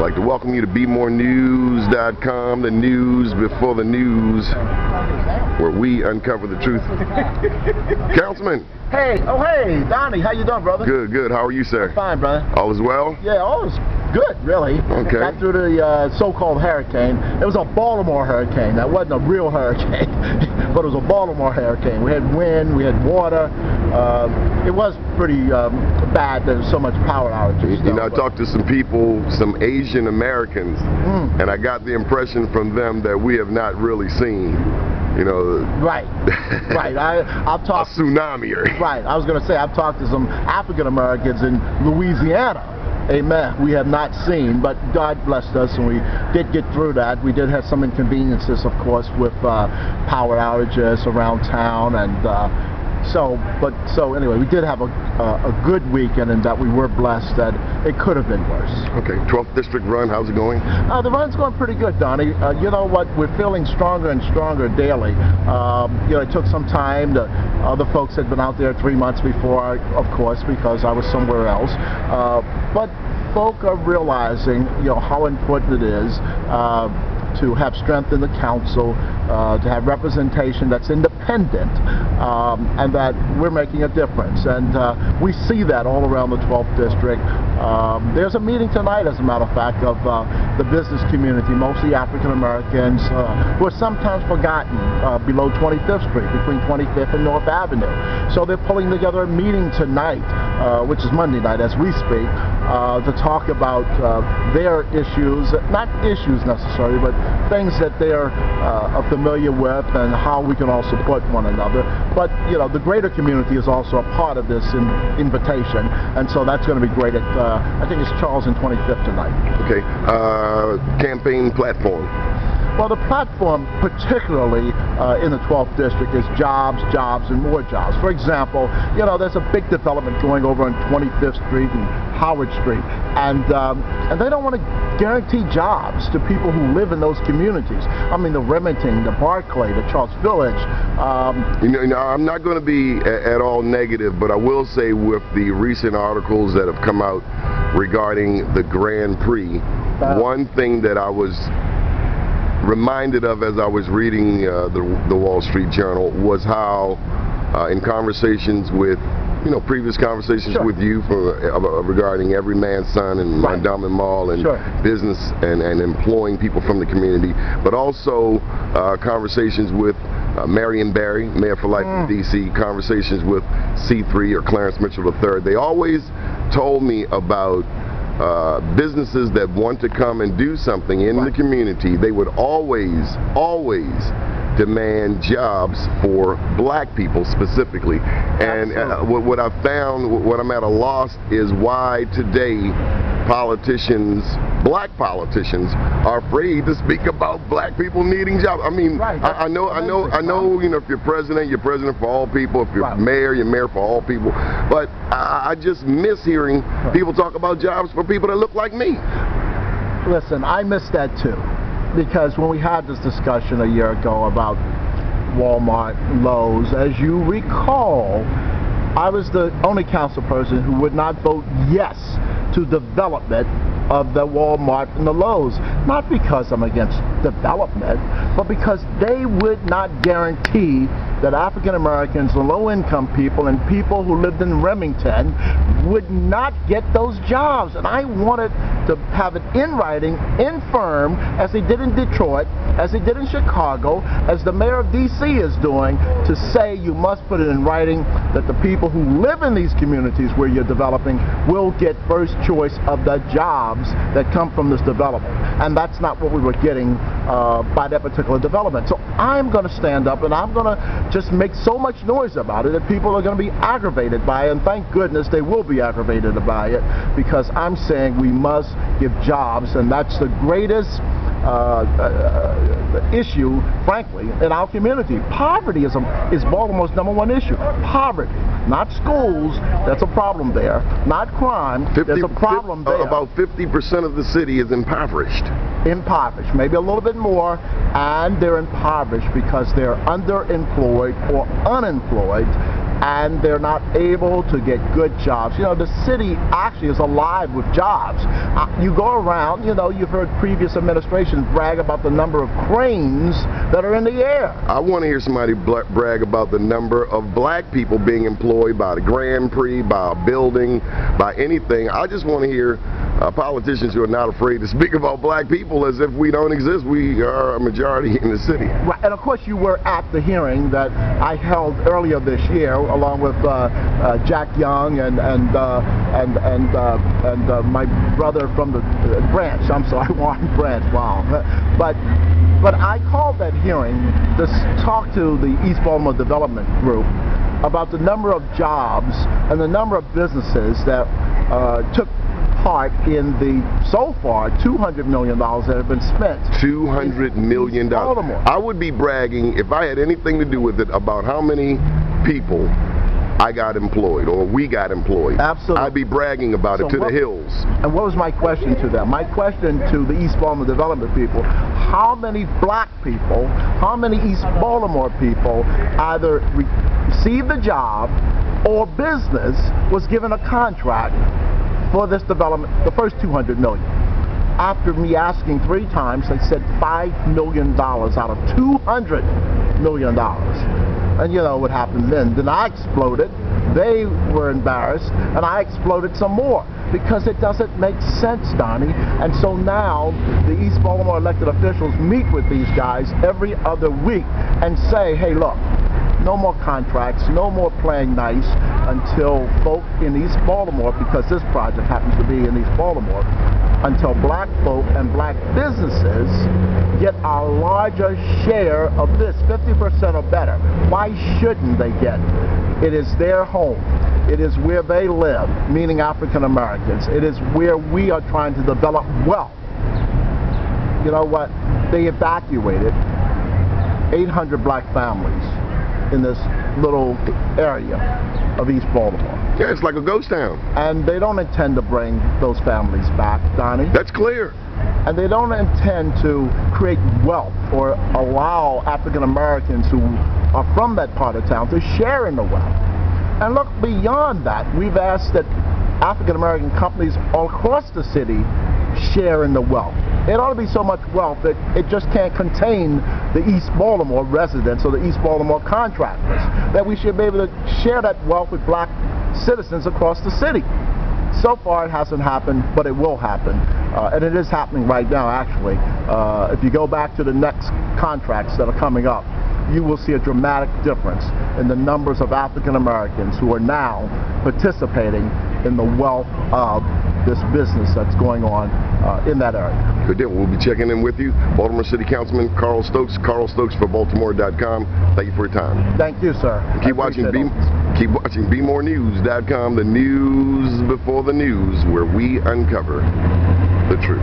I'd like to welcome you to BeMoreNews.com, the news before the news, where we uncover the truth. Councilman. Hey, oh hey, Donnie, how you doing, brother? Good, good. How are you, sir? Fine, brother. All is well? Yeah, all is good, really. Okay. Got through the so-called hurricane. It was a Baltimore hurricane. That wasn't a real hurricane, but it was a Baltimore hurricane. We had wind, we had water. It was pretty bad. There was so much power outages. You know, I talked to some people, some Asian Americans, and I got the impression from them that we have not really seen, you know, right. I've talked a tsunami. Right. I was going to say I've talked to some African Americans in Louisiana. Amen. We have not seen, but God blessed us, and we did get through that. We did have some inconveniences, of course, with power outages around town, and so anyway, we did have a good weekend in that we were blessed that it could have been worse. Okay, 12th District run, how's it going? The run's going pretty good, Donnie. You know what, we're feeling stronger and stronger daily. You know, it took some time. Other folks had been out there 3 months before, of course, because I was somewhere else. But folk are realizing, you know, how important it is to have strength in the council, to have representation that's independent, and that we're making a difference. And we see that all around the 12th District. There's a meeting tonight, as a matter of fact, of the business community, mostly African Americans, who are sometimes forgotten below 25th Street, between 25th and North Avenue. So they're pulling together a meeting tonight, which is Monday night as we speak, to talk about their issues, not issues necessarily, but things that they're familiar with and how we can all support one another. But, you know, the greater community is also a part of this invitation, and so that's going to be great at, I think it's Charles and 25th tonight. Okay. Campaign platform. Well, the platform, particularly in the 12th District, is jobs, jobs, and more jobs. For example, you know, there's a big development going over on 25th Street and Howard Street, and they don't want to guarantee jobs to people who live in those communities. I mean, the Remington, the Barclay, the Charles Village. You know, I'm not going to be at all negative, but I will say with the recent articles that have come out regarding the Grand Prix, one thing that I was reminded of as I was reading the Wall Street Journal was how in conversations with, you know, previous conversations with you regarding Every Man's Son and Mondawmin Mall and business and employing people from the community, but also conversations with Marion Barry, Mayor for Life in D.C., conversations with C3 or Clarence Mitchell III. They always told me about businesses that want to come and do something in the community. They would always demand jobs for black people specifically. And what I found, what I'm at a loss is why today politicians, black politicians, are afraid to speak about black people needing jobs. I mean, I know, you know, if you're president for all people. If you're mayor, you're mayor for all people. But I just miss hearing people talk about jobs for people that look like me. Listen, I miss that too. Because when we had this discussion a year ago about Walmart, Lowe's, as you recall, I was the only council person who would not vote yes to development of the Walmart and the Lowe's. Not because I'm against development, but because they would not guarantee that African Americans and low-income people and people who lived in Remington would not get those jobs. And I wanted to have it in writing, in firm, as they did in Detroit, as they did in Chicago, as the mayor of D.C. is doing, to say you must put it in writing that the people who live in these communities where you're developing will get first choice of the jobs that come from this development. And that's not what we were getting by that particular development. So I'm going to stand up and I'm going to just make so much noise about it that people are going to be aggravated by it, and thank goodness they will be aggravated by it, because I'm saying we must give jobs, and that's the greatest issue, frankly, in our community. Poverty is Baltimore's #1 issue. Poverty, not schools. That's a problem there. Not crime. There's a problem there. About 50% of the city is impoverished. Impoverished, maybe a little bit more, and they're impoverished because they're underemployed or unemployed. and they're not able to get good jobs. You know, the city actually is alive with jobs. You go around, you know, you've heard previous administrations brag about the number of cranes that are in the air. I want to hear somebody brag about the number of black people being employed by the Grand Prix, by a building, by anything. I just want to hear politicians who are not afraid to speak about black people as if we don't exist. We are a majority in the city. Right, and of course you were at the hearing that I held earlier this year, along with Jack Young and my brother from the Branch. I'm sorry, Warren Branch. Wow, but I called that hearing to talk to the East Baltimore Development Group about the number of jobs and the number of businesses that took part in the, so far, $200 million that have been spent. $200 million. I would be bragging, if I had anything to do with it, about how many people I got employed, or we got employed. Absolutely. I'd be bragging about it to the hills. And what was my question to them? My question to the East Baltimore Development people: how many black people, how many East Baltimore people either received a job or business was given a contract for this development, the first $200 million? After me asking 3 times, they said $5 million out of $200 million. And you know what happened then. Then I exploded. They were embarrassed, and I exploded some more, because it doesn't make sense, Donnie. And so now the East Baltimore elected officials meet with these guys every other week and say, hey, look, no more contracts, no more playing nice until folk in East Baltimore, because this project happens to be in East Baltimore, until black folk and black businesses get a larger share of this, 50% or better. Why shouldn't they get it? It is their home. It is where they live, meaning African Americans. It is where we are trying to develop wealth. You know what? They evacuated 800 black families in this little area of East Baltimore. Yeah, it's like a ghost town. And they don't intend to bring those families back, Donnie. That's clear. And they don't intend to create wealth or allow African Americans who are from that part of town to share in the wealth. And look, beyond that, we've asked that African American companies all across the city share in the wealth. It ought to be so much wealth that it just can't contain the East Baltimore residents or the East Baltimore contractors, that we should be able to share that wealth with black citizens across the city. So far it hasn't happened, but it will happen. And it is happening right now, actually. If you go back to the next contracts that are coming up, you will see a dramatic difference in the numbers of African Americans who are now participating in the wealth of this business that's going on in that area. Good deal. We'll be checking in with you. Baltimore City Councilman Carl Stokes, for Baltimore.com. Thank you for your time. Thank you, sir. Keep watching BMoreNews.com, the news before the news, where we uncover the truth.